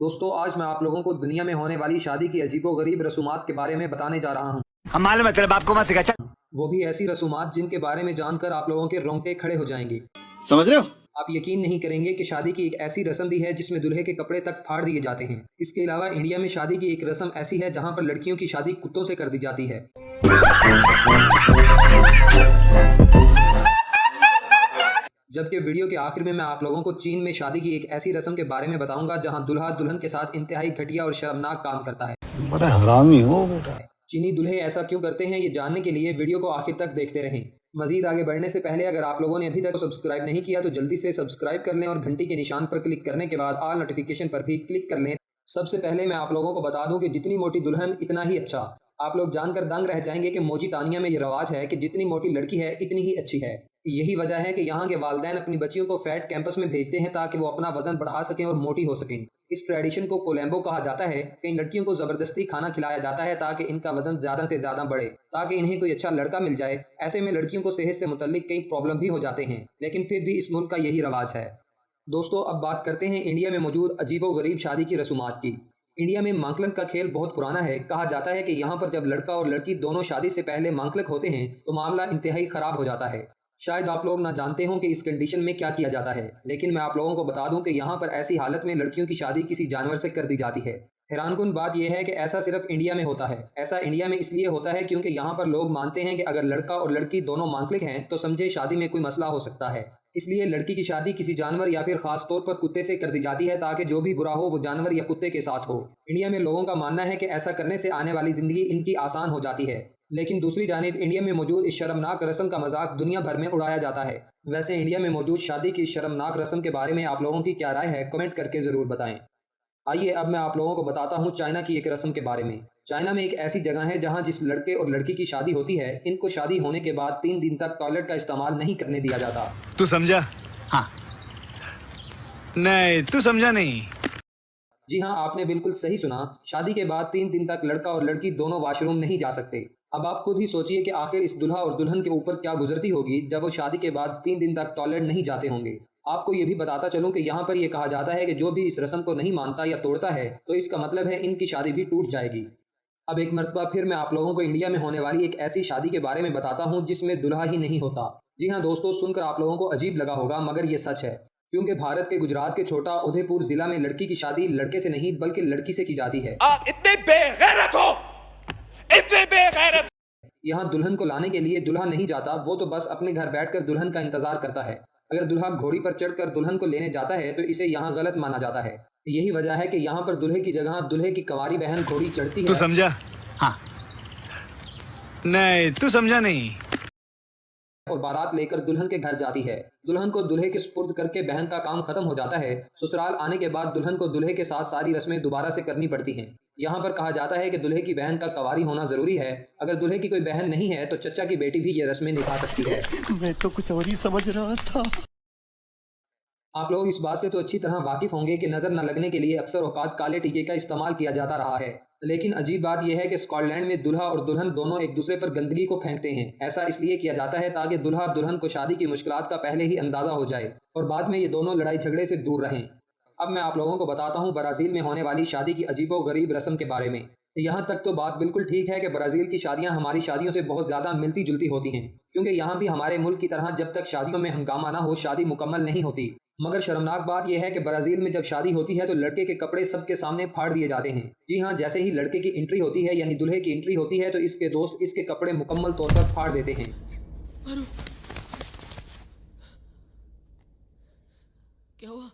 दोस्तों आज मैं आप लोगों को दुनिया में होने वाली शादी की अजीबोगरीब रसूमात के बारे में बताने जा रहा हूँ। हम मालूम है तेरे बाप को मत सिखा। चल। वो भी ऐसी रसूमात जिनके बारे में जानकर आप लोगों के रोंगटे खड़े हो जाएंगे। समझ रहे हो? आप यकीन नहीं करेंगे कि शादी की एक ऐसी रस्म भी है जिसमें दूल्हे के कपड़े तक फाड़ दिए जाते हैं। इसके अलावा इंडिया में शादी की एक रस्म ऐसी है जहाँ पर लड़कियों की शादी कुत्तों से कर दी जाती है। जबकि वीडियो के आखिर में मैं आप लोगों को चीन में शादी की एक ऐसी रस्म के बारे में बताऊंगा जहां दूल्हा दुल्हन के साथ इंतहाई घटिया और शर्मनाक काम करता है। बड़ा हरामी हो बेटा। चीनी दूल्हे ऐसा क्यों करते हैं, ये जानने के लिए वीडियो को आखिर तक देखते रहें। मजीद आगे बढ़ने से पहले अगर आप लोगों ने अभी तक सब्सक्राइब नहीं किया तो जल्दी से सब्सक्राइब कर लें और घंटी के निशान पर क्लिक करने के बाद ऑल नोटिफिकेशन पर भी क्लिक कर लें। सबसे पहले मैं आप लोगों को बता दूं कि जितनी मोटी दुल्हन इतना ही अच्छा। आप लोग जानकर दंग रह जाएंगे कि मोजिटानिया में ये रवाज है कि जितनी मोटी लड़की है इतनी ही अच्छी है। यही वजह है कि यहाँ के वालिदैन अपनी बच्चियों को फैट कैंपस में भेजते हैं ताकि वो अपना वजन बढ़ा सकें और मोटी हो सकें। इस ट्रेडिशन को कोलैम्बो कहा जाता है। कई लड़कियों को जबरदस्ती खाना खिलाया जाता है ताकि इनका वजन ज्यादा से ज्यादा बढ़े, ताकि इन्हें कोई अच्छा लड़का मिल जाए। ऐसे में लड़कियों को सेहत से मुतल्लिक कई प्रॉब्लम भी हो जाते हैं, लेकिन फिर भी इस मुल्क का यही रवाज है। दोस्तों अब बात करते हैं इंडिया में मौजूद अजीबो गरीब शादी की रसूमात की। इंडिया में मांकलक का खेल बहुत पुराना है। कहा जाता है कि यहाँ पर जब लड़का और लड़की दोनों शादी से पहले मांकलक होते हैं तो मामला इंतहाई खराब हो जाता है। शायद आप लोग ना जानते हों कि इस कंडीशन में क्या किया जाता है, लेकिन मैं आप लोगों को बता दूं कि यहाँ पर ऐसी हालत में लड़कियों की शादी किसी जानवर से कर दी जाती है। हैरानकुन बात यह है कि ऐसा सिर्फ इंडिया में होता है। ऐसा इंडिया में इसलिए होता है क्योंकि यहाँ पर लोग मानते हैं कि अगर लड़का और लड़की दोनों मांकलिक हैं तो समझे शादी में कोई मसला हो सकता है। इसलिए लड़की की शादी किसी जानवर या फिर खास तौर पर कुत्ते से कर दी जाती है ताकि जो भी बुरा हो वो जानवर या कुत्ते के साथ हो। इंडिया में लोगों का मानना है कि ऐसा करने से आने वाली जिंदगी इनकी आसान हो जाती है। लेकिन दूसरी जानिब इंडिया में मौजूद इस शर्मनाक रस्म का मजाक दुनिया भर में उड़ाया जाता है। वैसे इंडिया में मौजूद शादी की शर्मनाक रस्म के बारे में आप लोगों की क्या राय है, कमेंट करके ज़रूर बताएं। आइए अब मैं आप लोगों को बताता हूँ चाइना की एक रस्म के बारे में। चाइना में एक ऐसी जगह है जहाँ जिस लड़के और लड़की की शादी होती है इनको शादी होने के बाद 3 दिन तक टॉयलेट का इस्तेमाल नहीं करने दिया जाता। तू समझा? हाँ। नहीं तू समझा नहीं। जी हाँ, आपने बिल्कुल सही सुना। शादी के बाद 3 दिन तक लड़का और लड़की दोनों वॉशरूम नहीं जा सकते। अब आप खुद ही सोचिए कि आखिर इस दुल्हा और दुल्हन के ऊपर क्या गुजरती होगी जब वो शादी के बाद 3 दिन तक टॉयलेट नहीं जाते होंगे। आपको ये भी बताता चलूं कि यहाँ पर यह कहा जाता है कि जो भी इस रस्म को नहीं मानता या तोड़ता है तो इसका मतलब है इनकी शादी भी टूट जाएगी। अब एक मरतबा फिर मैं आप लोगों को इंडिया में होने वाली एक ऐसी शादी के बारे में बताता हूँ जिसमें दुल्हा ही नहीं होता। जी हाँ दोस्तों, सुनकर आप लोगों को अजीब लगा होगा मगर ये सच है, क्योंकि भारत के गुजरात के छोटा उदयपुर जिला में लड़की की शादी लड़के से नहीं बल्कि लड़की से की जाती है। आप इतने बेगैरत हो, इतने बेगैरत। यहाँ दुल्हन को लाने के लिए दुल्हा नहीं जाता, वो तो बस अपने घर बैठकर दुल्हन का इंतजार करता है। अगर दुल्हा घोड़ी पर चढ़कर दुल्हन को लेने जाता है तो इसे यहाँ गलत माना जाता है। यही वजह है कि यहाँ पर दूल्हे की जगह दूल्हे की कंवारी बहन घोड़ी चढ़ती है। तू समझा? हाँ। नहीं तू समझा नहीं। और बारात लेकर दुल्हन के घर जाती है। दुल्हन को दूल्हे के सुपुर्द करके बहन का काम खत्म हो जाता है। ससुराल आने के बाद दुल्हन को दूल्हे के साथ सारी रस्में दोबारा से करनी पड़ती हैं। यहाँ पर कहा जाता है कि दूल्हे की बहन का कंवारी होना जरूरी है। अगर दूल्हे की कोई बहन नहीं है तो चचा की बेटी भी ये रस्में निभा सकती है। मैं तो कुछ और ही समझ रहा था। आप लोग इस बात से तो अच्छी तरह वाकिफ होंगे कि नजर न लगने के लिए अक्सर औकात काले टीके का इस्तेमाल किया जाता रहा है। लेकिन अजीब बात यह है कि स्कॉटलैंड में दूल्हा और दुल्हन दोनों एक दूसरे पर गंदगी को फेंकते हैं। ऐसा इसलिए किया जाता है ताकि दूल्हा और दुल्हन को शादी की मुश्किलात का पहले ही अंदाजा हो जाए और बाद में ये दोनों लड़ाई झगड़े से दूर रहें। अब मैं आप लोगों को बताता हूँ ब्राज़ील में होने वाली शादी की अजीबो गरीब रस्म के बारे में। यहाँ तक तो बात बिल्कुल ठीक है कि ब्राज़ील की शादियाँ हमारी शादियों से बहुत ज़्यादा मिलती जुलती होती हैं, क्योंकि यहाँ भी हमारे मुल्क की तरह जब तक शादियों में हंगामा ना हो शादी मुकम्मल नहीं होती। मगर शर्मनाक बात यह है कि ब्राज़ील में जब शादी होती है तो लड़के के कपड़े सबके सामने फाड़ दिए जाते हैं। जी हाँ, जैसे ही लड़के की एंट्री होती है यानी दूल्हे की एंट्री होती है तो इसके दोस्त इसके कपड़े मुकम्मल तौर पर फाड़ देते हैं। क्या हुआ?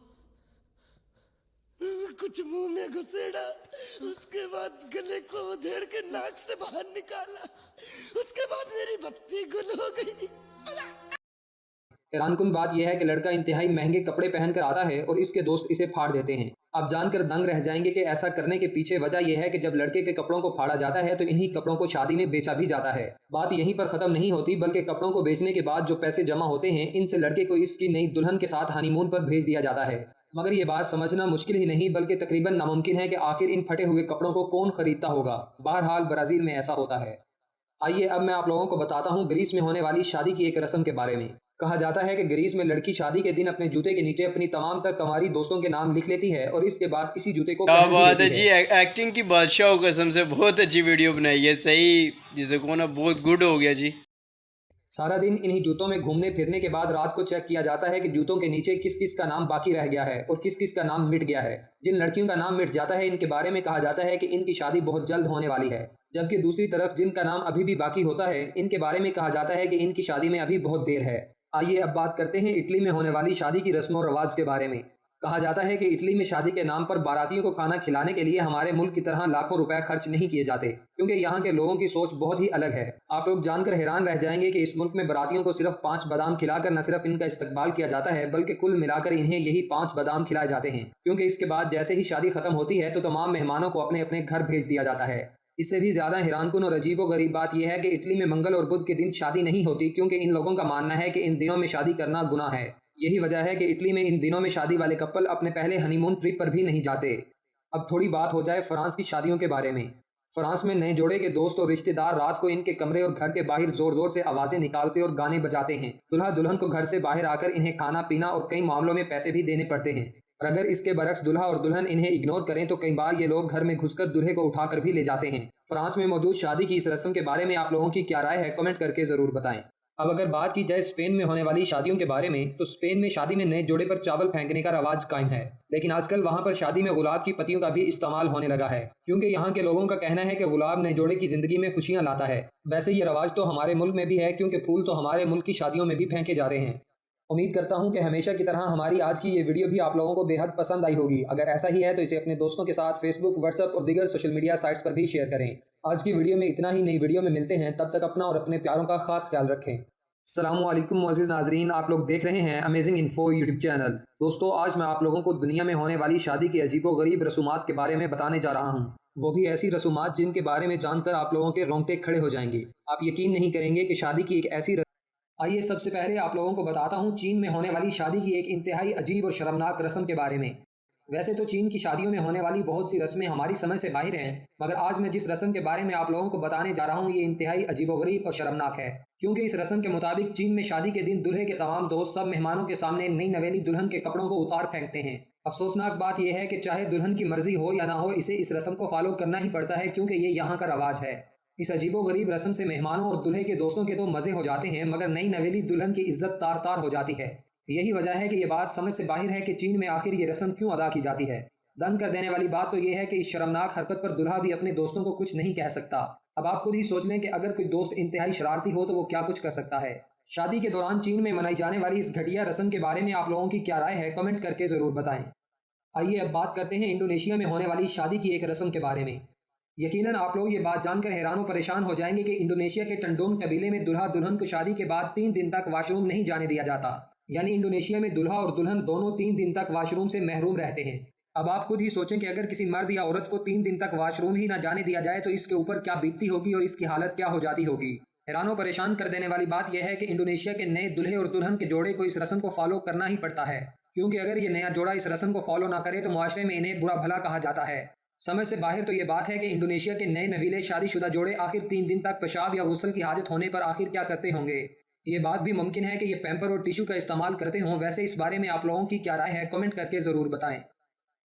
कुछ मुंह में घुसेड़ा, उसके बाद गले को उधेड़ के नाक से बाहर निकाला, उसके बाद मेरी बत्ती गुल हो गई। हैरानकुन बात यह है कि लड़का इंतहाई महंगे कपड़े पहनकर आता है और इसके दोस्त इसे फाड़ देते हैं। आप जानकर दंग रह जाएंगे कि ऐसा करने के पीछे वजह यह है कि जब लड़के के कपड़ों को फाड़ा जाता है तो इन्हीं कपड़ों को शादी में बेचा भी जाता है। बात यहीं पर खत्म नहीं होती, बल्कि कपड़ों को बेचने के बाद जो पैसे जमा होते हैं इनसे लड़के को इसकी नई दुल्हन के साथ हनीमून पर भेज दिया जाता है। मगर ये बात समझना मुश्किल ही नहीं बल्कि तकरीबन नामुमकिन है कि आखिर इन फटे हुए कपड़ों को कौन खरीदता होगा। बहरहाल ब्राज़ील में ऐसा होता है। आइए अब मैं आप लोगों को बताता हूँ ग्रीस में होने वाली शादी की एक रस्म के बारे में। कहा जाता है कि ग्रीस में लड़की शादी के दिन अपने जूते के नीचे अपनी तमाम तर कंवारी दोस्तों के नाम लिख लेती है और इसके बाद इसी जूते को क्या पहन भी बात है लेती जी, एक्टिंग की बादशाह हो कसम से, बहुत अच्छी वीडियो बनाई है, सही जिसे को ना बहुत गुड हो गया जी। सारा दिन इन्हीं जूतों में घूमने फिरने के बाद रात को चेक किया जाता है कि जूतों के नीचे किस किस का नाम बाकी रह गया है और किस किस का नाम मिट गया है। जिन लड़कियों का नाम मिट जाता है इनके बारे में कहा जाता है कि इनकी शादी बहुत जल्द होने वाली है, जबकि दूसरी तरफ जिनका नाम अभी भी बाकी होता है इनके बारे में कहा जाता है कि इनकी शादी में अभी बहुत देर है। आइए अब बात करते हैं इटली में होने वाली शादी की रस्म और रवाज के बारे में। कहा जाता है कि इटली में शादी के नाम पर बारातियों को खाना खिलाने के लिए हमारे मुल्क की तरह लाखों रुपए खर्च नहीं किए जाते, क्योंकि यहाँ के लोगों की सोच बहुत ही अलग है। आप लोग जानकर हैरान रह जाएंगे कि इस मुल्क में बारातियों को सिर्फ 5 बादाम खिलाकर न सिर्फ इनका इस्तकबाल किया जाता है बल्कि कुल मिलाकर इन्हें यही 5 बादाम खिलाए जाते हैं, क्योंकि इसके बाद जैसे ही शादी खत्म होती है तो तमाम मेहमानों को अपने अपने घर भेज दिया जाता है। इससे भी ज्यादा हैरानकुन और अजीबो गरीब बात यह है कि इटली में मंगल और बुध के दिन शादी नहीं होती, क्योंकि इन लोगों का मानना है कि इन दिनों में शादी करना गुनाह है। यही वजह है कि इटली में इन दिनों में शादी वाले कपल अपने पहले हनीमून ट्रिप पर भी नहीं जाते। अब थोड़ी बात हो जाए फ्रांस की शादियों के बारे में। फ्रांस में नए जोड़े के दोस्त और रिश्तेदार रात को इनके कमरे और घर के बाहर जोर जोर से आवाजें निकालते और गाने बजाते हैं। दुल्हा दुल्हन को घर से बाहर आकर इन्हें खाना पीना और कई मामलों में पैसे भी देने पड़ते हैं, और अगर इसके बरक्स दुल्हा और दुल्हन इन्हें इग्नोर करें तो कई बार ये लोग घर में घुसकर दूल्हे को उठाकर भी ले जाते हैं। फ्रांस में मौजूद शादी की इस रस्म के बारे में आप लोगों की क्या राय है, कमेंट करके जरूर बताएं। अब अगर बात की जाए स्पेन में होने वाली शादियों के बारे में, तो स्पेन में शादी में नए जोड़े पर चावल फेंकने का रवाज कायम है, लेकिन आजकल वहां पर शादी में गुलाब की पत्तियों का भी इस्तेमाल होने लगा है, क्योंकि यहाँ के लोगों का कहना है कि गुलाब नए जोड़े की जिंदगी में खुशियां लाता है। वैसे ये रवाज तो हमारे मुल्क में भी है, क्योंकि फूल तो हमारे मुल्क की शादियों में भी फेंके जा रहे हैं। उम्मीद करता हूँ कि हमेशा की तरह हमारी आज की ये वीडियो भी आप लोगों को बेहद पसंद आई होगी। अगर ऐसा ही है तो इसे अपने दोस्तों के साथ फेसबुक, व्हाट्सएप और दीगर सोशल मीडिया साइट्स पर भी शेयर करें। आज की वीडियो में इतना ही, नई वीडियो में मिलते हैं, तब तक अपना और अपने प्यारों का खास ख्याल रखें। अस्सलामु अलैकुम मोअज़्ज़िज़ नाज़रीन, आप लोग देख रहे हैं अमेजिंग इन्फो यूट्यूब चैनल। दोस्तों, आज मैं आप लोगों को दुनिया में होने वाली शादी की अजीबो गरीब रसूमात के बारे में बताने जा रहा हूँ, वो भी ऐसी रसूमात जिनके बारे में जानकर आप लोगों के रोंगटे खड़े हो जाएंगे। आप यकीन नहीं करेंगे कि शादी की एक ऐसी आइए सबसे पहले आप लोगों को बताता हूँ चीन में होने वाली शादी की एक इंतहाई अजीब और शर्मनाक रस्म के बारे में। वैसे तो चीन की शादियों में होने वाली बहुत सी रस्में हमारी समझ से बाहर हैं, मगर आज मैं जिस रस्म के बारे में आप लोगों को बताने जा रहा हूँ ये इंतहाई अजीबोगरीब और शर्मनाक है, क्योंकि इस रस्म के मुताबिक चीन में शादी के दिन दूल्हे के तमाम दोस्त सब मेहमानों के सामने नई नवेली दुल्हन के कपड़ों को उतार फेंकते हैं। अफसोसनाक बात यह है कि चाहे दुल्हन की मर्जी हो या ना हो, इसे इस रस्म को फॉलो करना ही पड़ता है, क्योंकि ये यहाँ का रवाज है। इस अजीबोगरीब रस्म से मेहमानों और दूल्हे के दोस्तों के तो मजे हो जाते हैं, मगर नई नवेली दुल्हन की इज्जत तार तार हो जाती है। यही वजह है कि ये बात समझ से बाहर है कि चीन में आखिर ये रस्म क्यों अदा की जाती है। दंग कर देने वाली बात तो ये है कि इस शर्मनाक हरकत पर दूल्हा भी अपने दोस्तों को कुछ नहीं कह सकता। अब आप खुद ही सोच लें कि अगर कोई दोस्त इंतहाई शरारती हो तो वो क्या कुछ कर सकता है। शादी के दौरान चीन में मनाई जाने वाली इस घटिया रस्म के बारे में आप लोगों की क्या राय है, कमेंट करके जरूर बताएं। आइए अब बात करते हैं इंडोनेशिया में होने वाली शादी की एक रस्म के बारे में। यकीनन आप लोग ये बात जानकर हैरान और परेशान हो जाएंगे कि इंडोनेशिया के टंडोन कबीले में दुल्हा दुल्हन को शादी के बाद 3 दिन तक वॉशरूम नहीं जाने दिया जाता। यानी इंडोनेशिया में दुल्हा और दुल्हन दोनों 3 दिन तक वॉशरूम से महरूम रहते हैं। अब आप खुद ही सोचें कि अगर किसी मर्द या औरत को 3 दिन तक वॉशरूम ही ना जाने दिया जाए तो इसके ऊपर क्या बीतती होगी और इसकी हालत क्या हो जाती होगी। हैरान और परेशान कर देने वाली बात यह है कि इंडोनेशिया के नए दुल्हे और दुल्हन के जोड़े को इस रस्म को फॉलो करना ही पड़ता है, क्योंकि अगर ये नया जोड़ा इस रस्म को फॉलो ना करे तो मुआशरे में इन्हें बुरा भला कहा जाता है। समझ से बाहर तो ये बात है कि इंडोनेशिया के नए नवीले शादीशुदा जोड़े आखिर 3 दिन तक पेशाब या गुस्ल की हाजत होने पर आखिर क्या करते होंगे। ये बात भी मुमकिन है कि ये पैम्पर और टिश्यू का इस्तेमाल करते हों। वैसे इस बारे में आप लोगों की क्या राय है, कमेंट करके ज़रूर बताएं।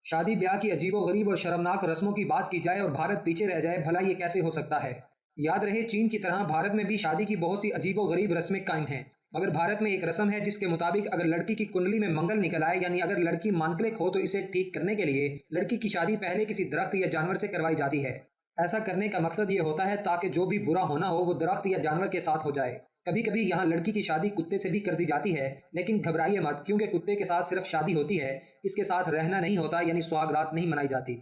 शादी ब्याह की अजीबोगरीब और शर्मनाक रस्मों की बात की जाए और भारत पीछे रह जाए, भला ये कैसे हो सकता है। याद रहे, चीन की तरह भारत में भी शादी की बहुत सी अजीबोगरीब रस्में कायम हैं, मगर भारत में एक रस्म है जिसके मुताबिक अगर लड़की की कुंडली में मंगल निकल आए, यानी अगर लड़की मानक्लेक हो, तो इसे ठीक करने के लिए लड़की की शादी पहले किसी दरख्त या जानवर से करवाई जाती है। ऐसा करने का मकसद ये होता है ताकि जो भी बुरा होना हो वो दरख्त या जानवर के साथ हो जाए। कभी कभी यहाँ लड़की की शादी कुत्ते से भी कर दी जाती है, लेकिन घबराइए मत, क्योंकि कुत्ते के साथ सिर्फ शादी होती है, इसके साथ रहना नहीं होता, यानी सुहागरात नहीं मनाई जाती।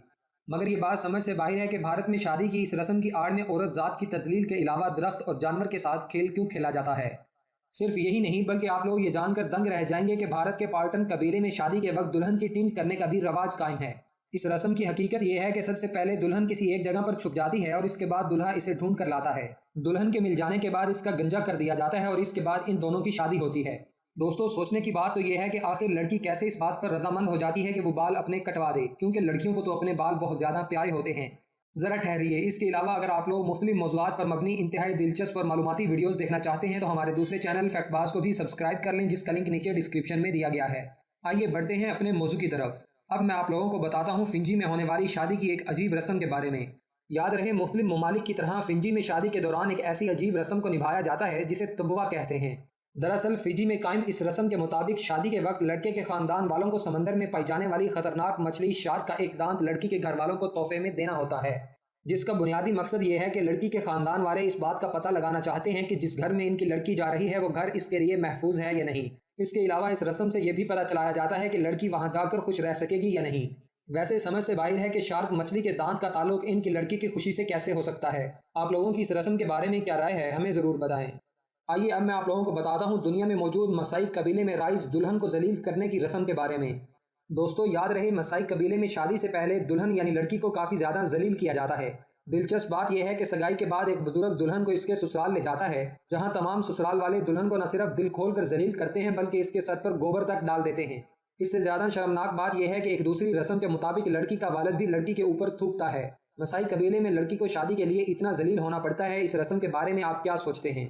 मगर ये बात समझ से बाहर है कि भारत में शादी की इस रस्म की आड़ में औरत जात की तजलील के अलावा दरख्त और जानवर के साथ खेल क्यों खेला जाता है। सिर्फ यही नहीं, बल्कि आप लोग ये जानकर दंग रह जाएंगे कि भारत के पार्टन कबीले में शादी के वक्त दुल्हन की टिंट करने का भी रवाज कायम है। इस रस्म की हकीकत यह है कि सबसे पहले दुल्हन किसी एक जगह पर छुप जाती है और इसके बाद दुल्हा इसे ढूंढ कर लाता है। दुल्हन के मिल जाने के बाद इसका गंजा कर दिया जाता है और इसके बाद इन दोनों की शादी होती है। दोस्तों, सोचने की बात तो यह है कि आखिर लड़की कैसे इस बात पर रजामंद हो जाती है कि वो बाल अपने कटवा दे, क्योंकि लड़कियों को तो अपने बाल बहुत ज़्यादा प्यारे होते हैं। ज़रा ठहरिए, इसके अलावा अगर आप लोग मुख्तलिफ मौज़ूआत पर मबनी इंतहाई दिलचस्प और मालूमाती वीडियोज़ देखना चाहते हैं तो हमारे दूसरे चैनल फैक्टबाज़ को भी सब्सक्राइब कर लें, जिसका लिंक नीचे डिस्क्रिप्शन में दिया गया है। आइए बढ़ते हैं अपने मौजू की तरफ। अब मैं आप लोगों को बताता हूँ फिंजी में होने वाली शादी की एक अजीब रस्म के बारे में। याद रहे, मुख्तलिफ ममालिक की तरह फिंजी में शादी के दौरान एक ऐसी अजीब रस्म को निभाया जाता है जिसे तबवा कहते हैं। दरअसल फिजी में कायम इस रस्म के मुताबिक शादी के वक्त लड़के के खानदान वालों को समंदर में पाई जाने वाली खतरनाक मछली शार्क का एक दांत लड़की के घर वालों को तोहफे में देना होता है, जिसका बुनियादी मकसद ये है कि लड़की के खानदान वाले इस बात का पता लगाना चाहते हैं कि जिस घर में इनकी लड़की जा रही है वो घर इसके लिए महफूज है या नहीं। इसके अलावा इस रस्म से यह भी पता चलाया जाता है कि लड़की वहां जाकर खुश रह सकेगी या नहीं। वैसे समझ से बाहर है कि शार्क मछली के दांत का ताल्लुक इनकी लड़की की खुशी से कैसे हो सकता है। आप लोगों की इस रस्म के बारे में क्या राय है, हमें ज़रूर बताएं। आइए अब मैं आप लोगों को बताता हूँ दुनिया में मौजूद मसाई कबीले में राइज दुल्हन को जलील करने की रस्म के बारे में। दोस्तों याद रहे, मसाई कबीले में शादी से पहले दुल्हन यानी लड़की को काफ़ी ज़्यादा जलील किया जाता है। दिलचस्प बात यह है कि सगाई के बाद एक बुजुर्ग दुल्हन को इसके ससुराल ले जाता है, जहां तमाम ससुराल वाले दुल्हन को न सिर्फ दिल खोल कर जलील करते हैं बल्कि इसके सर पर गोबर तक डाल देते हैं। इससे ज़्यादा शर्मनाक बात यह है कि एक दूसरी रस्म के मुताबिक लड़की का वालिद भी लड़की के ऊपर थूकता है। मसाई कबीले में लड़की को शादी के लिए इतना जलील होना पड़ता है। इस रस्म के बारे में आप क्या सोचते हैं?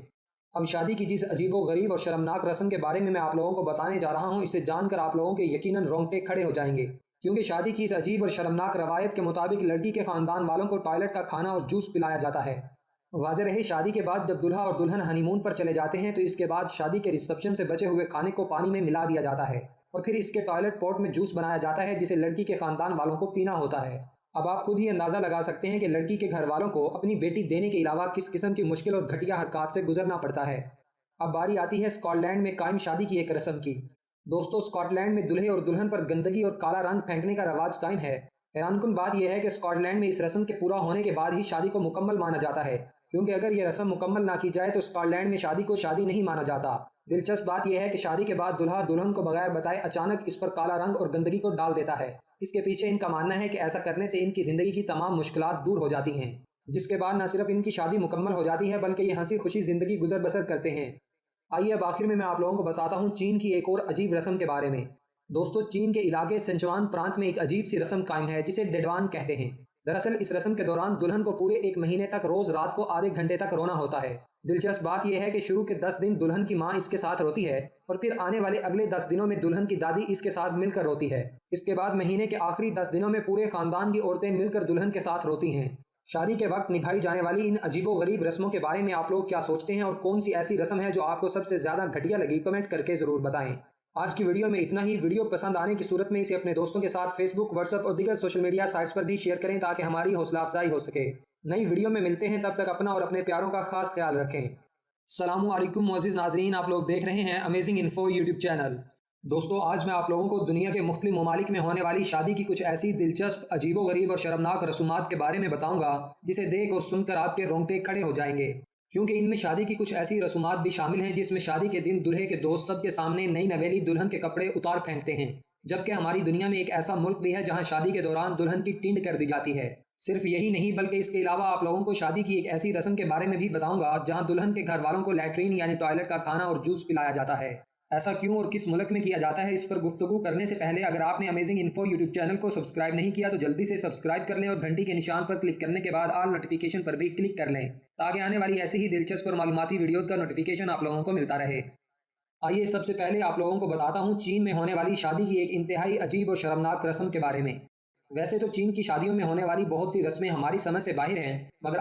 अब शादी की जिस अजीबो गरीब और शर्मनाक रस्म के बारे में मैं आप लोगों को बताने जा रहा हूँ, इसे जानकर आप लोगों के यकीनन रोंगटे खड़े हो जाएंगे, क्योंकि शादी की इस अजीब और शर्मनाक रवायत के मुताबिक लड़की के खानदान वालों को टॉयलेट का खाना और जूस पिलाया जाता है। वाज़ेह रहे, शादी के बाद जब दुल्हा और दुल्हन हनीमून पर चले जाते हैं तो इसके बाद शादी के रिसेप्शन से बचे हुए खाने को पानी में मिला दिया जाता है और फिर इसके टॉयलेट पोर्ट में जूस बनाया जाता है जिसे लड़की के खानदान वालों को पीना होता है। अब आप खुद ही अंदाज़ा लगा सकते हैं कि लड़की के घर वालों को अपनी बेटी देने के अलावा किस किस्म की मुश्किल और घटिया हरकत से गुजरना पड़ता है। अब बारी आती है स्कॉटलैंड में कायम शादी की एक रस्म की। दोस्तों स्कॉटलैंड में दूल्हे और दुल्हन पर गंदगी और काला रंग फेंकने का रवाज कायम है। हैरानकुन बात यह है कि स्कॉटलैंड में इस रस्म के पूरा होने के बाद ही शादी को मुकम्मल माना जाता है, क्योंकि अगर यह रस्म मुकम्मल ना की जाए तो स्कॉटलैंड में शादी को शादी नहीं माना जाता। दिलचस्प बात यह है कि शादी के बाद दूल्हा दुल्हन को बगैर बताए अचानक इस पर काला रंग और गंदगी को डाल देता है। इसके पीछे इनका मानना है कि ऐसा करने से इनकी ज़िंदगी की तमाम मुश्किलात दूर हो जाती हैं, जिसके बाद न सिर्फ इनकी शादी मुकम्मल हो जाती है बल्कि ये हंसी खुशी ज़िंदगी गुजर बसर करते हैं। आइए अब आखिर में मैं आप लोगों को बताता हूँ चीन की एक और अजीब रस्म के बारे में। दोस्तों चीन के इलाके सिंचुआन प्रांत में एक अजीब सी रस्म कायम है जिसे डेडवान कहते हैं। दरअसल इस रस्म के दौरान दुल्हन को पूरे 1 महीने तक रोज रात को आधे घंटे तक रोना होता है। दिलचस्प बात यह है कि शुरू के 10 दिन दुल्हन की माँ इसके साथ रोती है और फिर आने वाले अगले 10 दिनों में दुल्हन की दादी इसके साथ मिलकर रोती है। इसके बाद महीने के आखिरी 10 दिनों में पूरे खानदान की औरतें मिलकर दुल्हन के साथ रोती हैं। शादी के वक्त निभाई जाने वाली इन अजीबो गरीब रस्मों के बारे में आप लोग क्या सोचते हैं और कौन सी ऐसी रस्म है जो आपको सबसे ज़्यादा घटिया लगी? कमेंट करके ज़रूर बताएं। आज की वीडियो में इतना ही। वीडियो पसंद आने की सूरत में इसे अपने दोस्तों के साथ फेसबुक, व्हाट्सएप और दीगर सोशल मीडिया साइट्स पर भी शेयर करें ताकि हमारी हौसला अफजाई हो सके। नई वीडियो में मिलते हैं, तब तक अपना और अपने प्यारों का खास ख्याल रखें। अस्सलामु अलैकुम मुअज़्ज़िज़ नाज़रीन, आप लोग देख रहे हैं अमेजिंग इन्फो यूट्यूब चैनल। दोस्तों आज मैं आप लोगों को दुनिया के मुख्तलिफ ममालिक में होने वाली शादी की कुछ ऐसी दिलचस्प, अजीबो गरीब और शर्मनाक रसूमात के बारे में बताऊंगा जिसे देख और सुनकर आपके रोंगटे खड़े हो जाएंगे, क्योंकि इनमें शादी की कुछ ऐसी रसूमात भी शामिल हैं जिसमें शादी के दिन दूल्हे के दोस्त सबके सामने नई नवेली दुल्हन के कपड़े उतार फेंकते हैं, जबकि हमारी दुनिया में एक ऐसा मुल्क भी है जहां शादी के दौरान दुल्हन की टिंड कर दी जाती है। सिर्फ यही नहीं बल्कि इसके अलावा आप लोगों को शादी की एक ऐसी रस्म के बारे में भी बताऊंगा जहां दुल्हन के घर वालों को लैट्रीन यानी टॉयलेट का खाना और जूस पिलाया जाता है। ऐसा क्यों और किस मुल्क में किया जाता है, इस पर गुफ्तगू करने से पहले अगर आपने अमेजिंग इन्फो यूट्यूब चैनल को सब्सक्राइब नहीं किया तो जल्दी से सब्सक्राइब कर लें और घंटी के निशान पर क्लिक करने के बाद ऑल नोटिफिकेशन पर भी क्लिक कर लें ताकि आने वाली ऐसी ही दिलचस्प और मालूमाती वीडियोज़ का नोटिफिकेशन आप लोगों को मिलता रहे। आइए सबसे पहले आप लोगों को बताता हूँ चीन में होने वाली शादी की एक इंतहाई अजीब और शर्मनाक रस्म के बारे में। वैसे तो चीन की शादियों में होने वाली बहुत सी रस्में हमारी समझ से बाहर हैं, मगर